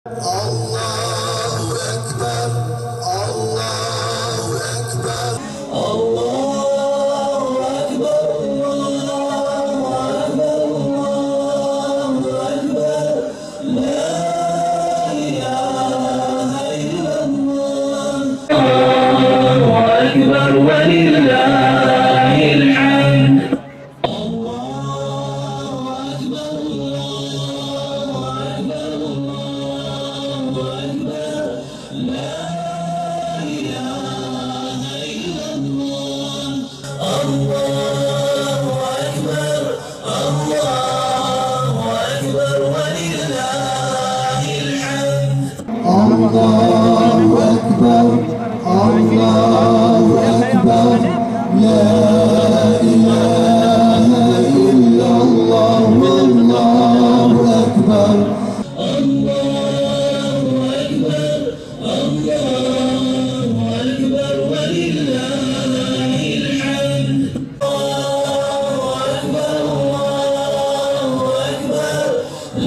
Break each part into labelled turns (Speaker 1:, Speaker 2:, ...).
Speaker 1: Allahu Ekber, Allahu Ekber, Allahu Ekber, Allahu Ekber, La ilahe illallah, Allahu Ekber ve lillahil hamd. Allahu Ekber, Allahu Ekber, La ilahe illallah, Allahu Ekber. Allahu Ekber, Allahu Ekber ve lillahil hamd. Allahu Ekber, Allahu Ekber, La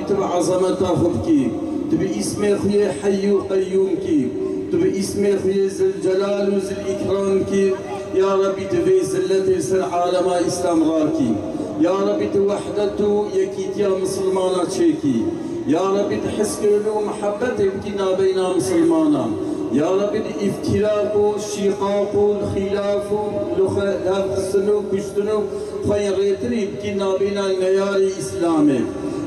Speaker 2: تبع عظمة خود کی تبع اسم خوی حی و قیوم کی تبع اسم خوی ذل جلال و ذل اکرام کی یا ربی تبع ذلت سر عالم اسلام را کی یا ربی توحدت و یکیتیا مسلمانات شیکی یا ربی تحس کرد و محبت ابتنا بین مسلمانا یا ربی افتراق و شقاق و خلاف و لخلافستن و کشتن و خیریتنی ابتنا بین نیار اسلامه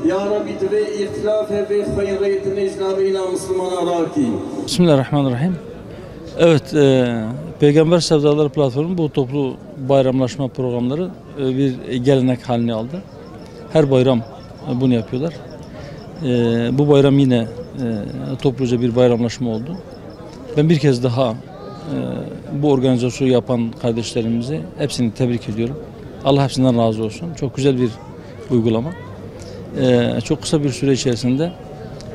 Speaker 2: Ya Rabbi ve ihtilaf ve hayretine icnabına Müslümana raki.
Speaker 3: Bismillahirrahmanirrahim. Evet, Peygamber Sevdaları Platformu bu toplu bayramlaşma programları bir gelenek haline aldı. Her bayram bunu yapıyorlar. Bu bayram yine topluca bir bayramlaşma oldu. Ben bir kez daha bu organizasyonu yapan kardeşlerimizi hepsini tebrik ediyorum. Allah hepsinden razı olsun. Çok güzel bir uygulama. Çok kısa bir süre içerisinde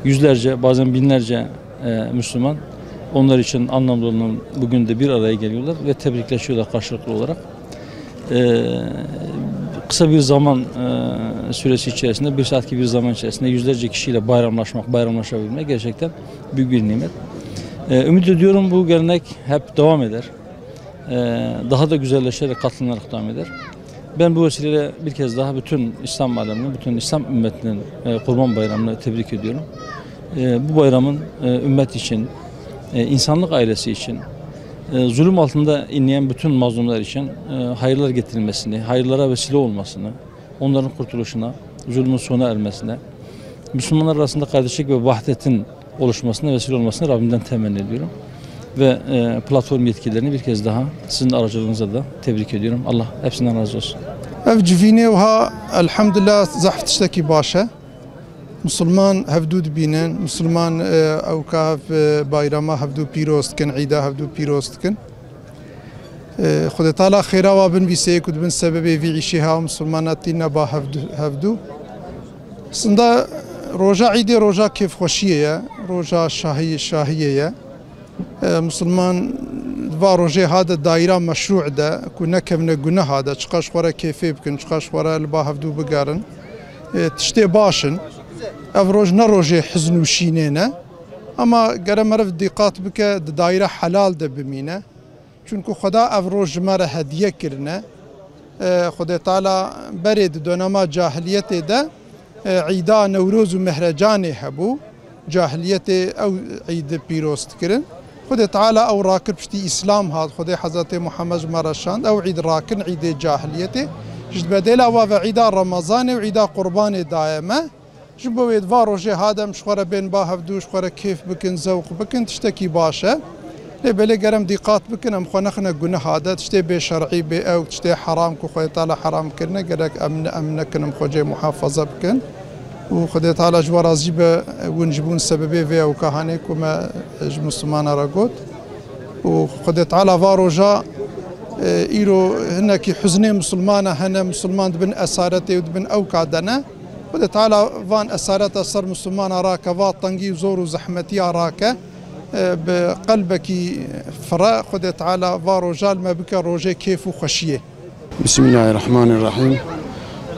Speaker 3: yüzlerce, bazen binlerce Müslüman onlar için anlamlı olan bugün de bir araya geliyorlar ve tebrikleşiyorlar karşılıklı olarak. Kısa bir zaman süresi içerisinde, bir saatki bir zaman içerisinde yüzlerce kişiyle bayramlaşabilmek gerçekten büyük bir nimet. Ümit ediyorum bu gelenek hep devam eder. Daha da güzelleşerek, katlanılarak devam eder. Ben bu vesileyle bir kez daha bütün İslam alemini, bütün İslam ümmetinin Kurban Bayramı'nı tebrik ediyorum. Bu bayramın ümmet için, insanlık ailesi için, zulüm altında inleyen bütün mazlumlar için hayırlar getirilmesini, hayırlara vesile olmasını, onların kurtuluşuna, zulmün sona ermesine, Müslümanlar arasında kardeşlik ve vahdetin oluşmasına vesile olmasını Rabbimden temenni ediyorum. Ve platform yetkililerini bir kez daha sizin aracılığınızla da tebrik ediyorum. Allah hepsinden razı olsun.
Speaker 4: Ev civînê wiha elhamdülillah zehf tiştekî baş e. Musulman hevdû dibînin, Musulman ew ka hev bayrama hevdû pîroz dikin, îda hevdû pîroz dikin. Xwedê Teala xêra wa bin vîseyê ku dibin sebebê vî îşê ha Musulmana tîne ba hevdû. Aslında roja îdê roja kêfxweşiyê ye, roja şahiyê ye. Musulman va rojê hade daîra meşrû de ku nekevne guneha de çiqa ji xwe re kêfê bikin, çiqa ji xwe re li ba hevdû bigerin. Tiştê baş in. Ev roj ne rojê hizn û şînê ne. Ama gere meriv dîqat bike di daîra helal de bimîne. Çünkü Xweda ev roj ji me re hediye kirine. Xwedê Teala berê di dönema cahiliyetê de îda Newroz û Mehrecanê hebû. Cahiliyetê ew îdê pîroz dikirin. Xwedê Teala ew rakir piştî İslam hat. Xwedê Hezretê Muhammed ji me re şand. Ew îd rakin îdê cahiliyetê. Ji bedêla wa ve îda Ramazanê û îda Qurbanê daye me. Ji bo wê va rojê hadem ji xwe re bên ba hevdû, ji xwe re kêf bikin, zewq bikin, tiştekî baş e. Lê belê gerem dîqat bikin em xwe nexine guneha de, tiştê bêşerî bê ew, tiştê heram ku Xwedê Teala heram kirine gerek em nekin em xwe cê muhafaza bikin. û Xwedê Teala ji we razî be hûn ji bûn sebebê vê ew kahanê ku me ji Müslümana re got. û Xwedê Teala va roja îro hinekî huznê Müslümana hene, Müslüman dibin esaretê û dibin ew ka dene. Xwedê Teala van esareta ser Müslümana rake, va tengî û zor û zehmetiya rake. Bi qelbekî fire Xwedê Teala va roja li me bike rojê kêf û xweşiyê.
Speaker 5: Bismillahirrahmanirrahim.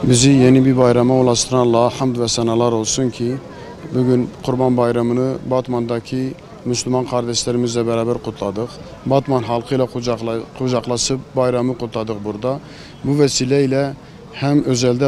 Speaker 5: Bizi yeni bir bayrama ulaştıran Allah'a hamd ve senalar olsun ki bugün Kurban Bayramı'nı Batman'daki Müslüman kardeşlerimizle beraber kutladık. Batman halkıyla kucaklaşıp bayramı kutladık burada. Bu vesileyle hem özelde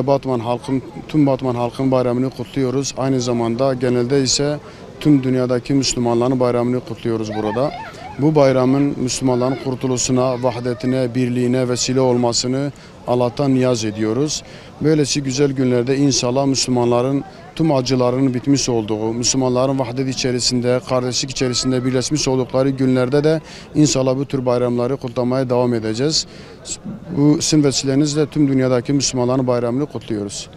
Speaker 5: tüm Batman halkın bayramını kutluyoruz. Aynı zamanda genelde ise tüm dünyadaki Müslümanların bayramını kutluyoruz burada. Bu bayramın Müslümanların kurtuluşuna, vahdetine, birliğine vesile olmasını Allah'tan niyaz ediyoruz. Böylesi güzel günlerde inşallah Müslümanların tüm acılarının bitmiş olduğu, Müslümanların vahdet içerisinde, kardeşlik içerisinde birleşmiş oldukları günlerde de inşallah bu tür bayramları kutlamaya devam edeceğiz. Bu sizin vesilenizle tüm dünyadaki Müslümanların bayramını kutluyoruz.